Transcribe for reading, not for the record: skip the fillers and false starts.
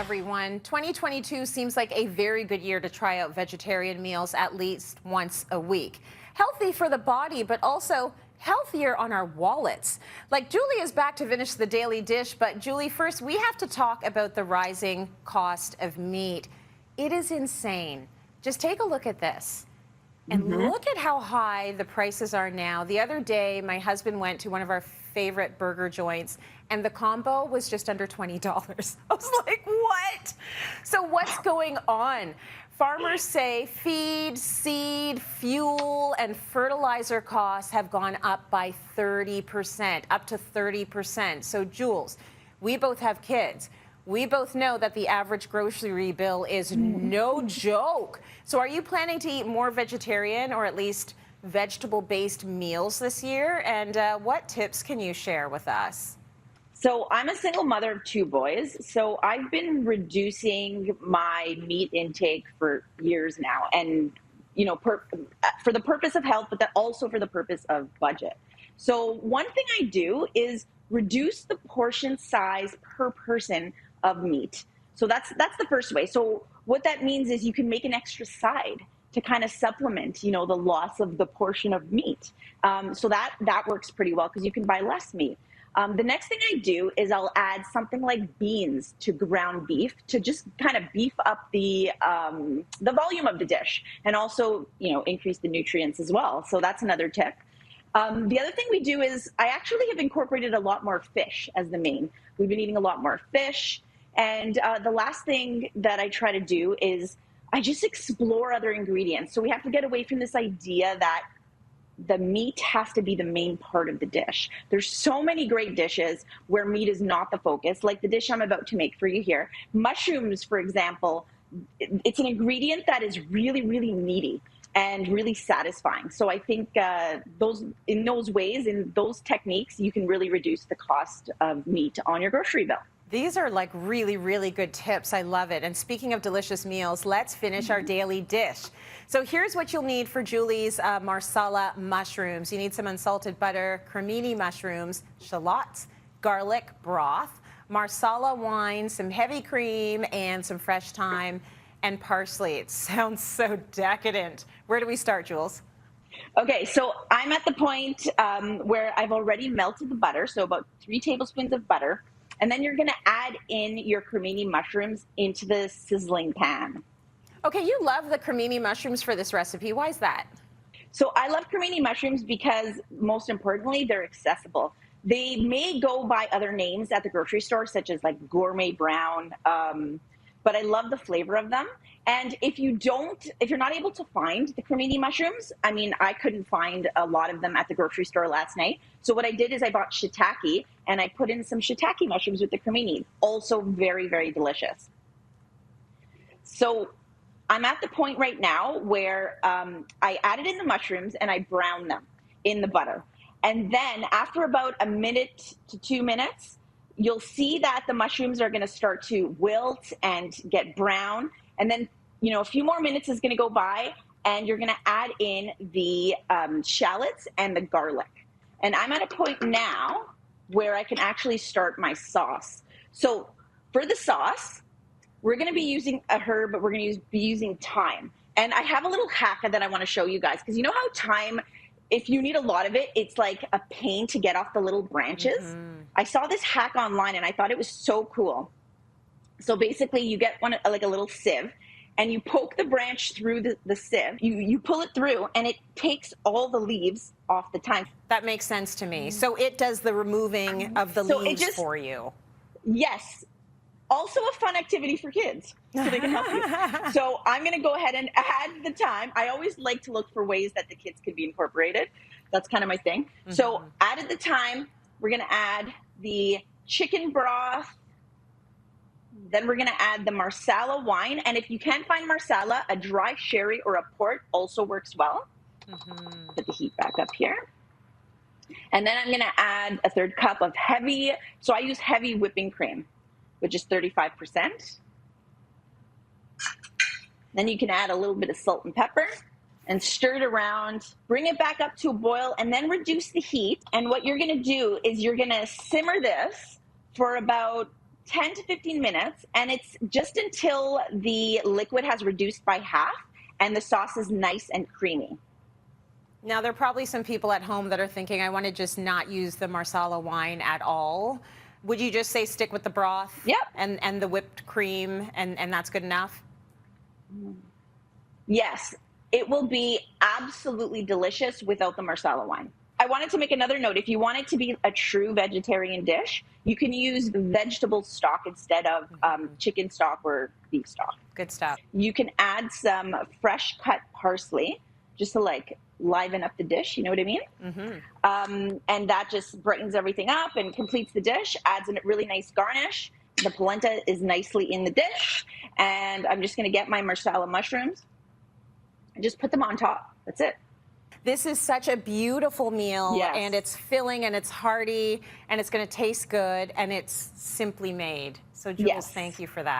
everyone. 2022 seems like a very good year to try out vegetarian meals at least once a week. Healthy for the body, but also healthier on our wallets. Like, Julie is back to finish the daily dish, but Julie, first we have to talk about the rising cost of meat. It is insane. Just take a look at this. And look at how high the prices are now. The other day, my husband went to one of our favorite burger joints, and the combo was just under $20. I was like, what? So what's going on? Farmers say feed, seed, fuel, and fertilizer costs have gone up by 30%, up to 30%. So, Jules, we both have kids. We both know that the average grocery bill is no joke. So are you planning to eat more vegetarian or at least vegetable-based meals this year? And what tips can you share with us? So I'm a single mother of 2 boys. So I've been reducing my meat intake for years now. And, you know, for the purpose of health, but that also for the purpose of budget. So one thing I do is reduce the portion size per person of meat. So that's the first way. So what that means is you can make an extra side to kind of supplement, you know, the loss of the portion of meat. So that works pretty well because you can buy less meat. The next thing I do is I'll add something like beans to ground beef to just kind of beef up the volume of the dish and also, you know, increase the nutrients as well. So that's another tip. The other thing we do is I actually have incorporated a lot more fish as the main. We've been eating a lot more fish. And the last thing that I try to do is I just explore other ingredients. So we have to get away from this idea that the meat has to be the main part of the dish. There's so many great dishes where meat is not the focus, like the dish I'm about to make for you here. Mushrooms, for example, it's an ingredient that is really, really meaty and really satisfying. So I think in those techniques, you can really reduce the cost of meat on your grocery bill. These are like really, really good tips. I love it. And speaking of delicious meals, let's finish our daily dish. So here's what you'll need for Julie's Marsala mushrooms. You need some unsalted butter, cremini mushrooms, shallots, garlic broth, Marsala wine, some heavy cream, and some fresh thyme and parsley. It sounds so decadent. Where do we start, Jules? Okay, so I'm at the point where I've already melted the butter, so about 3 tablespoons of butter. And then you're going to add in your cremini mushrooms into the sizzling pan. Okay, you love the cremini mushrooms for this recipe. Why is that? So I love cremini mushrooms because, most importantly, they're accessible. They may go by other names at the grocery store, such as like gourmet brown, but I love the flavor of them. And if you're not able to find the cremini mushrooms, I mean, I couldn't find a lot of them at the grocery store last night. So what I did is I bought shiitake and I put in some shiitake mushrooms with the cremini. Also very, very delicious. So I'm at the point right now where I added in the mushrooms and I browned them in the butter. And then after about 1 minute to 2 minutes, you'll see that the mushrooms are going to start to wilt and get brown. And then, you know, a few more minutes is going to go by and you're going to add in the shallots and the garlic. And I'm at a point now where I can actually start my sauce. So for the sauce, we're going to be using a herb, but we're going to be using thyme. And I have a little hack that I want to show you guys, because you know how thyme, if you need a lot of it, it's like a pain to get off the little branches. I saw this hack online and I thought it was so cool. So basically you get like a little sieve and you poke the branch through the sieve. You pull it through and it takes all the leaves off the thyme. That makes sense to me. So it does the removing of the leaves for you. Yes. Also a fun activity for kids, so they can help you. So I'm going to go ahead and add the thyme. I always like to look for ways that the kids could be incorporated. That's kind of my thing. So added the thyme. We're going to add the chicken broth. Then we're going to add the Marsala wine. And if you can't find Marsala, a dry sherry or a port also works well. Put the heat back up here. And then I'm going to add a 1/3 cup of heavy, so I use heavy whipping cream, which is 35%. Then you can add a little bit of salt and pepper and stir it around, bring it back up to a boil, and then reduce the heat. And what you're going to do is you're going to simmer this for about 10 to 15 minutes, and it's just until the liquid has reduced by half and the sauce is nice and creamy. Now, there are probably some people at home that are thinking, I want to just not use the Marsala wine at all. Would you just say stick with the broth Yep. and the whipped cream, and that's good enough? Yes, it will be absolutely delicious without the Marsala wine. I wanted to make another note. If you want it to be a true vegetarian dish, you can use vegetable stock instead of chicken stock or beef stock. Good stuff. You can add some fresh cut parsley just to like liven up the dish, you know what I mean? And that just brightens everything up and completes the dish, adds a really nice garnish. The polenta is nicely in the dish, and I'm just going to get my Marsala mushrooms and just put them on top. That's it. This is such a beautiful meal, Yes. and it's filling, and it's hearty, and it's going to taste good, and it's simply made. So, Jules, Yes. thank you for that.